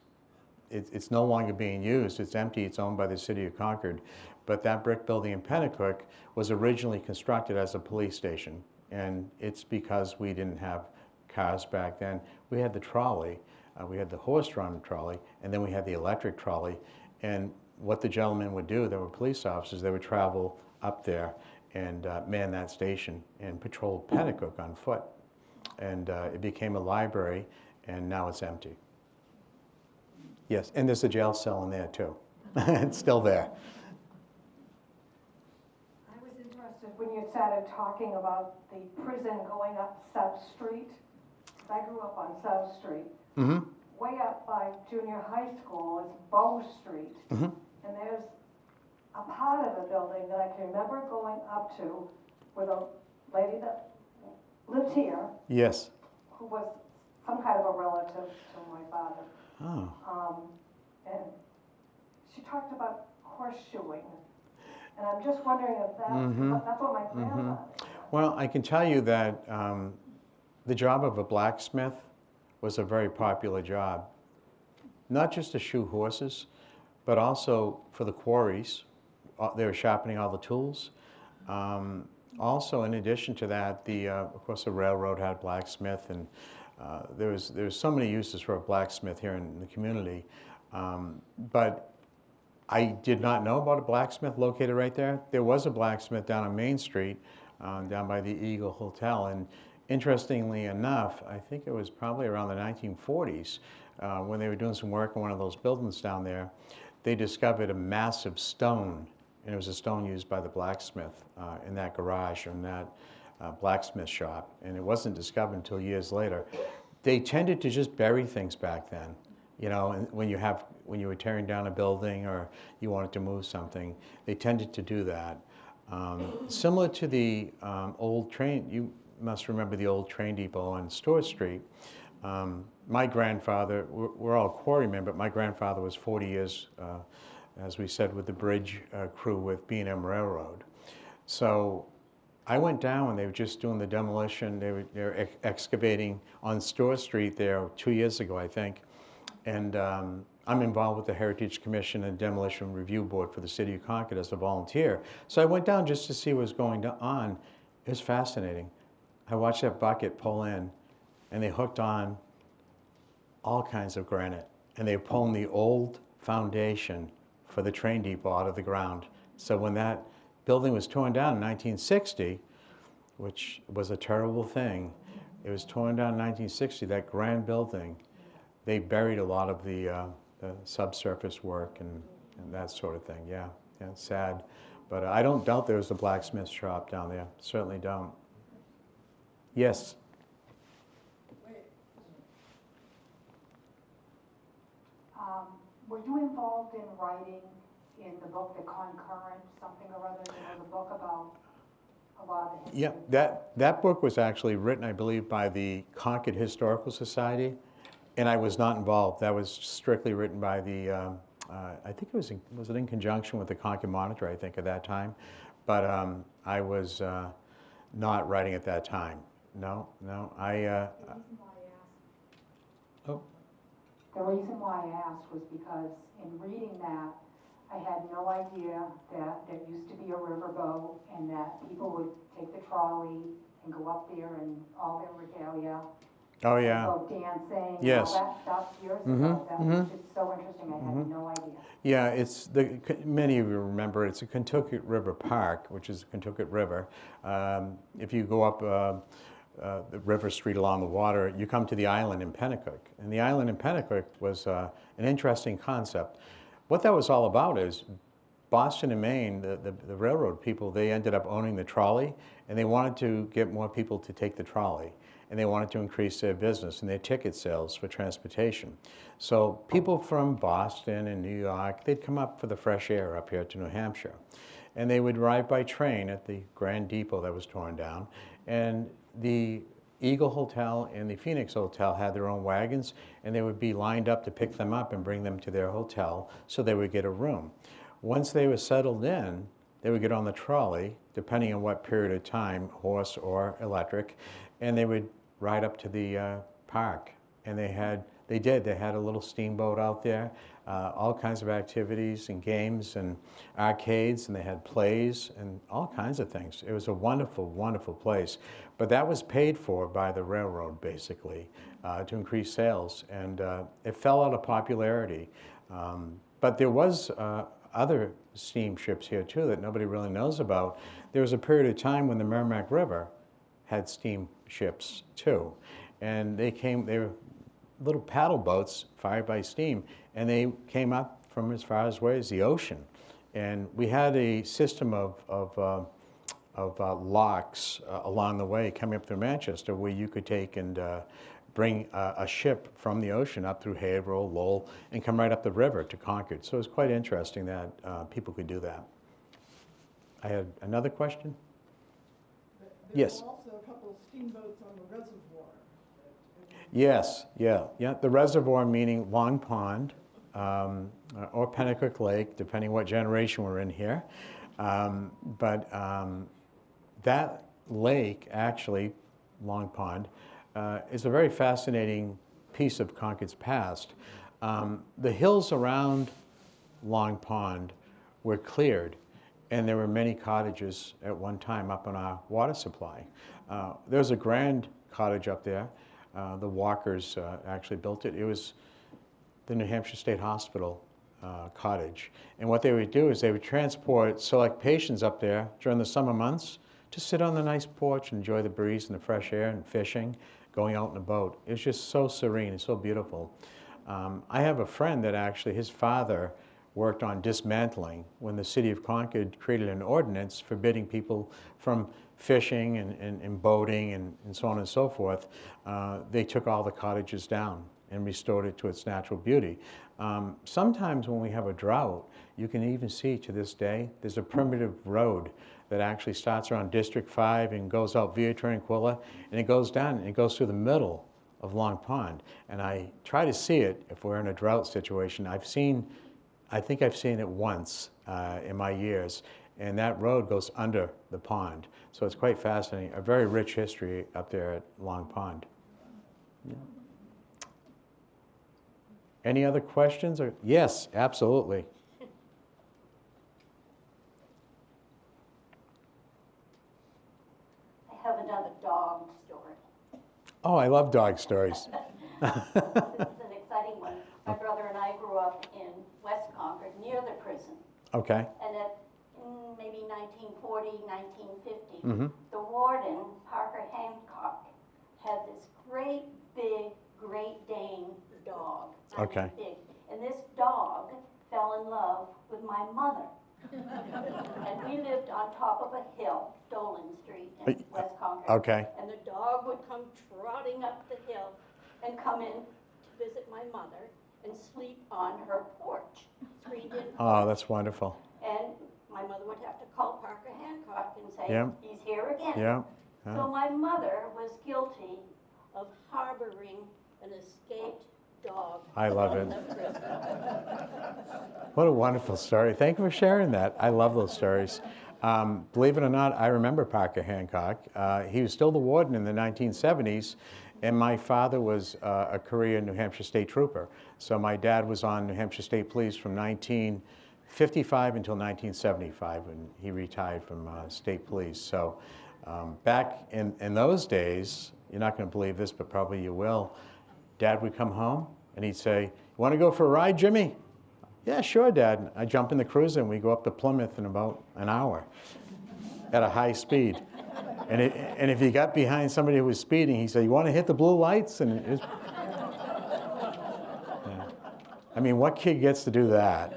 it's no longer being used, it's empty, it's owned by the city of Concord, but that brick building in Pennacook was originally constructed as a police station. And it's because we didn't have cars back then. We had the trolley, we had the horse-drawn trolley, and then we had the electric trolley. And what the gentlemen would do, they were police officers, they would travel up there and man that station and patrol Pennacook on foot. And it became a library, and now it's empty. Yes, and there's a jail cell in there too. It's still there. I was interested when you started talking about the prison going up South Street. I grew up on South Street. Mm-hmm. Way up by junior high school is Bow Street. Mm-hmm. And there's a part of the building that I can remember going up to with a lady that lived here, Yes. who was some kind of a relative to my father. Oh. And she talked about horseshoeing. And I'm just wondering if that's what my grandfather did. Well, I can tell you that the job of a blacksmith was a very popular job, not just to shoe horses, but also for the quarries. They were sharpening all the tools. Also, in addition to that, of course, the railroad had blacksmith, and there was so many uses for a blacksmith here in the community. But I did not know about a blacksmith located right there. There was a blacksmith down on Main Street, down by the Eagle Hotel, and interestingly enough, I think it was probably around the 1940s, when they were doing some work in one of those buildings down there, they discovered a massive stone, and it was a stone used by the blacksmith in that garage or in that blacksmith shop, and it wasn't discovered until years later. They tended to just bury things back then. You know, and when you were tearing down a building or you wanted to move something, they tended to do that. Similar to the old train, you must remember the old train depot on Stewart Street. My grandfather, we're all quarrymen, but my grandfather was 40 years, as we said, with the bridge crew with B&M Railroad. So I went down when they were just doing the demolition. They were excavating on Store Street there 2 years ago, I think. And I'm involved with the Heritage Commission and Demolition Review Board for the City of Concord as a volunteer. So I went down just to see what was going on. It was fascinating. I watched that bucket pull in, and they hooked on all kinds of granite. And they were pulling the old foundation for the train depot out of the ground. So when that building was torn down in 1960, which was a terrible thing, it was torn down in 1960, that grand building. They buried a lot of the subsurface work and that sort of thing. Yeah, it's sad. But I don't doubt there was a blacksmith shop down there. Certainly don't. Yes? Were you involved in writing in the book, The Concurrent, something or other, the book about a lot of the history? Yeah, that book was actually written, I believe, by the Concord Historical Society, and I was not involved. That was strictly written by the, I think it was it in conjunction with the Concord Monitor, I think, at that time. But I was not writing at that time. No, oh. The reason why I asked was because in reading that, I had no idea that there used to be a riverboat and that people would take the trolley and go up there and all their regalia. Oh, yeah. Go dancing, Yes. all that stuff years ago. That was just so interesting. I had no idea. Yeah, it's many of you remember it's a Kentucket River Park, which is the Kentucket River. If you go up the River Street along the water, you come to the island in Pennacook. And the island in Pennacook was an interesting concept. What that was all about is Boston and Maine, the railroad people, they ended up owning the trolley, and they wanted to get more people to take the trolley. And they wanted to increase their business and their ticket sales for transportation. So people from Boston and New York, they'd come up for the fresh air up here to New Hampshire. And they would arrive by train at the Grand Depot that was torn down. And the Eagle Hotel and the Phoenix Hotel had their own wagons, and they would be lined up to pick them up and bring them to their hotel so they would get a room. Once they were settled in, they would get on the trolley, depending on what period of time, horse or electric, and they would ride up to the park. And they had a little steamboat out there, all kinds of activities and games and arcades, and they had plays and all kinds of things. It was a wonderful, wonderful place. But that was paid for by the railroad, basically, to increase sales. And it fell out of popularity. But there was other steamships here, too, that nobody really knows about. There was a period of time when the Merrimack River had steamships, too. And they were little paddle boats fired by steam, and they came up from as far away as the ocean. And we had a system of locks along the way coming up through Manchester where you could take and bring a ship from the ocean up through Haverhill, Lowell, and come right up the river to Concord. So it was quite interesting that people could do that. I had another question? Yes. There were also a couple of steamboats on the reservoir. Yes, yeah. The reservoir meaning Long Pond or Pennacook Lake, depending what generation we're in here. But that lake, actually, Long Pond, is a very fascinating piece of Concord's past. The hills around Long Pond were cleared, and there were many cottages at one time up on our water supply. There's a grand cottage up there. The Walkers actually built it. It was the New Hampshire State Hospital cottage. And what they would do is they would transport select patients up there during the summer months to sit on the nice porch and enjoy the breeze and the fresh air and fishing, going out in a boat. It was just so serene and so beautiful. I have a friend that actually, his father worked on dismantling when the city of Concord created an ordinance forbidding people from fishing and boating and so on and so forth. They took all the cottages down and restored it to its natural beauty. Sometimes when we have a drought, you can even see to this day, there's a primitive road that actually starts around District 5 and goes out Via Tranquilla, and it goes down and it goes through the middle of Long Pond. And I try to see it if we're in a drought situation. I think I've seen it once in my years, and that road goes under the pond. So it's quite fascinating, a very rich history up there at Long Pond. Yeah. Any other questions? Or yes, absolutely. I have another dog story. Oh, I love dog stories. This is an exciting one. My brother and I grew up in West Concord, near the prison. Okay. And at maybe 1940, 1950, the warden, Parker Hancock, had this great big Great Dane dog. I mean, Okay. big. And this dog fell in love with my mother. And we lived on top of a hill, Dolan Street in West Concord. Okay. And the dog would come trotting up the hill and come in to visit my mother and sleep on her porch, screened-in. Oh, that's wonderful. And my mother would have to call Parker Hancock and say, Yeah. he's here again. Yeah. So my mother was guilty of harboring an escaped dog. I love from it. the prison. What a wonderful story. Thank you for sharing that. I love those stories. Believe it or not, I remember Parker Hancock. He was still the warden in the 1970s, and my father was a career New Hampshire State Trooper. So my dad was on New Hampshire State Police from 1955 until 1975, when he retired from State Police. So back in those days, you're not going to believe this, but probably you will, Dad would come home and he'd say, "You want to go for a ride, Jimmy?" "Yeah, sure, Dad." I jump in the cruiser and we go up to Plymouth in about an hour at a high speed. And if he got behind somebody who was speeding, he said, "You want to hit the blue lights?" And it was, yeah. I mean, what kid gets to do that?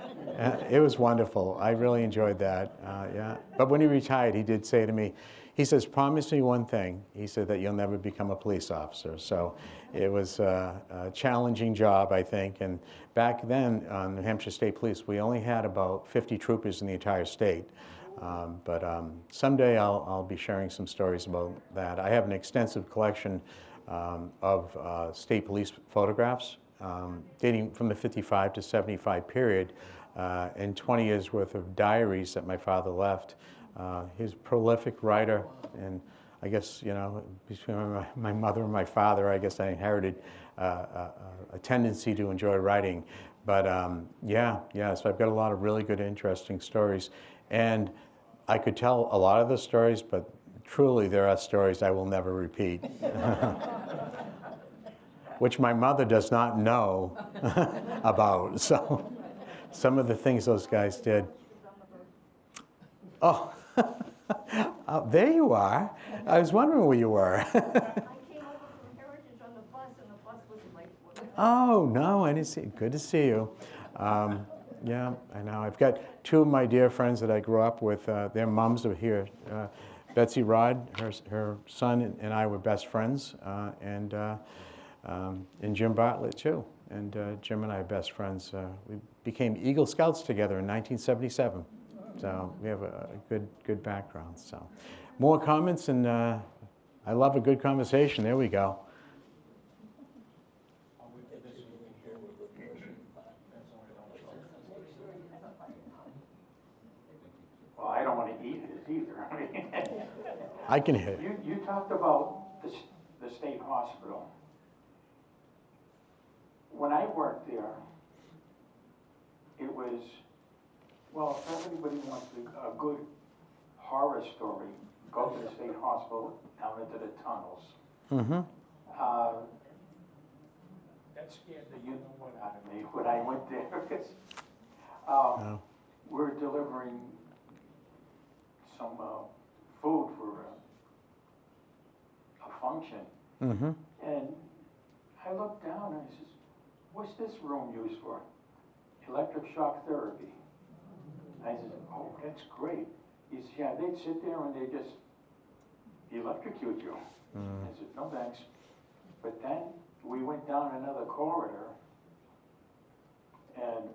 It was wonderful. I really enjoyed that. Yeah. But when he retired, he did say to me, he says, "Promise me one thing." He said, "that you'll never become a police officer." So it was a challenging job, I think. And back then, on New Hampshire State Police, we only had about 50 troopers in the entire state. But someday I'll be sharing some stories about that. I have an extensive collection of state police photographs dating from the 55 to 75 period, and 20 years worth of diaries that my father left. He's a prolific writer, and I guess, you know, between my mother and my father, I guess I inherited a tendency to enjoy writing. But yeah, so I've got a lot of really good, interesting stories. And I could tell a lot of the stories, but truly there are stories I will never repeat, which my mother does not know about. So some of the things those guys did. Oh, oh, there you are. I was wondering where you were. I came over from Heritage on the bus, and the bus was late. Oh, no, I didn't see you. Good to see you. Yeah, I know. I've got two of my dear friends that I grew up with. Their moms are here. Betsy Rod, her son and I were best friends, and Jim Bartlett, too. And Jim and I are best friends. We became Eagle Scouts together in 1977. So we have a good background. So more comments, and I love a good conversation. There we go. Well, I don't want to eat it either. I can hear. You talked about the state hospital. When I worked there, it was, well, if everybody wants a good horror story, go to the state hospital, down into the tunnels. Mm-hmm. That scared the you know what out of me when I went there, because Oh. we're delivering some food for a function. Mm-hmm. And I looked down and I says, "What's this room used for?" "Electric shock therapy." I said, "Oh, that's great." He said, "Yeah, they'd sit there and they just electrocute you." I said, "No thanks." But then we went down another corridor, and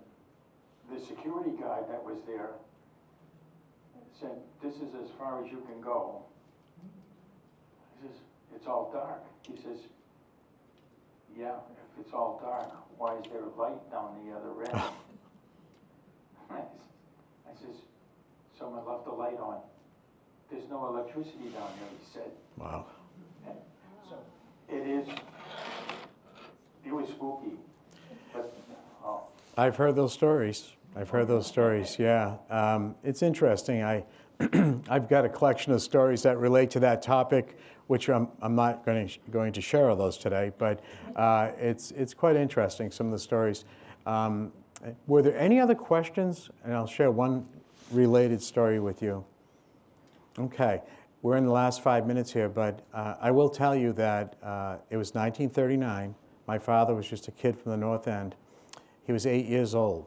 the security guard that was there said, "This is as far as you can go." He says, "It's all dark." He says, yeah, if it's all dark, why is there a light down the other end? I says, someone left the light on. There's no electricity down there, he said. Wow. And so it was spooky, but, oh. I've heard those stories. Yeah. It's interesting. I've got a collection of stories that relate to that topic, which I'm not going to share all those today, but it's quite interesting, some of the stories. Were there any other questions? And I'll share one related story with you. Okay. We're in the last 5 minutes here, but I will tell you that it was 1939. My father was just a kid from the North End. He was 8 years old.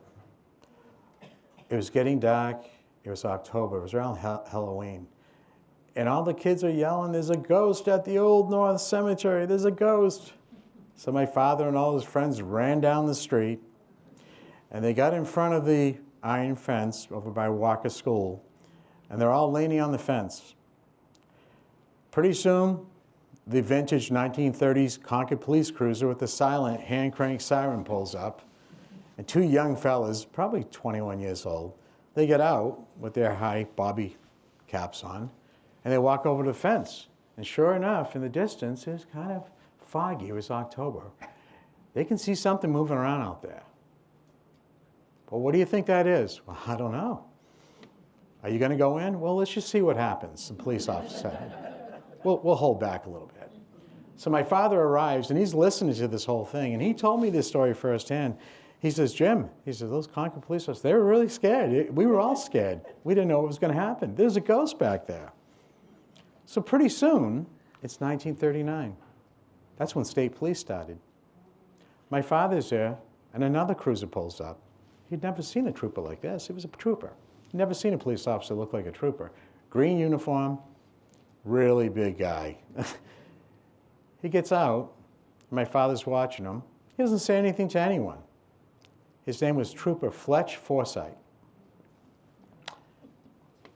It was getting dark. It was October. It was around Halloween. And all the kids are yelling, "There's a ghost at the Old North Cemetery. There's a ghost." So my father and all his friends ran down the street, and they got in front of the iron fence over by Walker School, and they're all leaning on the fence. Pretty soon, the vintage 1930s Concord police cruiser with the silent hand crank siren pulls up, and two young fellas, probably 21 years old, they get out with their high bobby caps on, and they walk over to the fence. And sure enough, in the distance, it was kind of foggy. It was October. They can see something moving around out there. Well, what do you think that is? Well, I don't know. Are you going to go in? Well, let's just see what happens, the police officer said. We'll hold back a little bit. So my father arrives, and he's listening to this whole thing, and he told me this story firsthand. He says, "Jim," he says, "those Concord police officers, they were really scared. We were all scared. We didn't know what was going to happen. There's a ghost back there." So pretty soon, it's 1939. That's when state police started. My father's there, and another cruiser pulls up. He'd never seen a trooper like this. He was a trooper. He'd never seen a police officer look like a trooper. Green uniform, really big guy. He gets out. My father's watching him. He doesn't say anything to anyone. His name was Trooper Fletch Forsythe.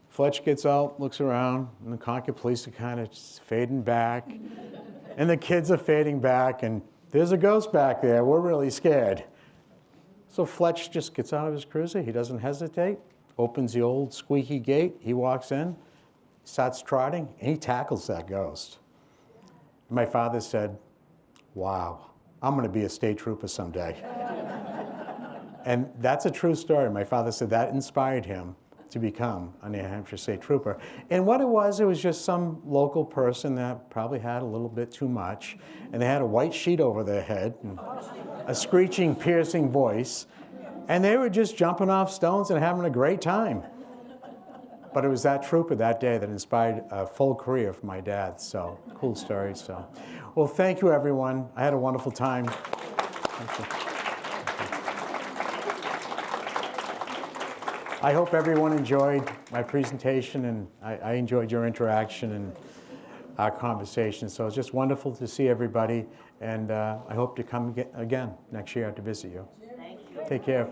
Fletch gets out, looks around, and the Concord police are kind of fading back. And the kids are fading back, and there's a ghost back there. We're really scared. So Fletch just gets out of his cruiser. He doesn't hesitate, opens the old squeaky gate. He walks in, starts trotting, and he tackles that ghost. My father said, "Wow, I'm going to be a state trooper someday." And that's a true story. My father said that inspired him to become a New Hampshire state trooper. And what it was just some local person that probably had a little bit too much, and they had a white sheet over their head, and a screeching, piercing voice, and they were just jumping off stones and having a great time. But it was that trooper that day that inspired a full career for my dad. So, cool story. So, well, thank you, everyone. I had a wonderful time. Thank you. I hope everyone enjoyed my presentation, and I enjoyed your interaction and our conversation. So it's just wonderful to see everybody, and I hope to come again next year to visit you. Thank you. Take care.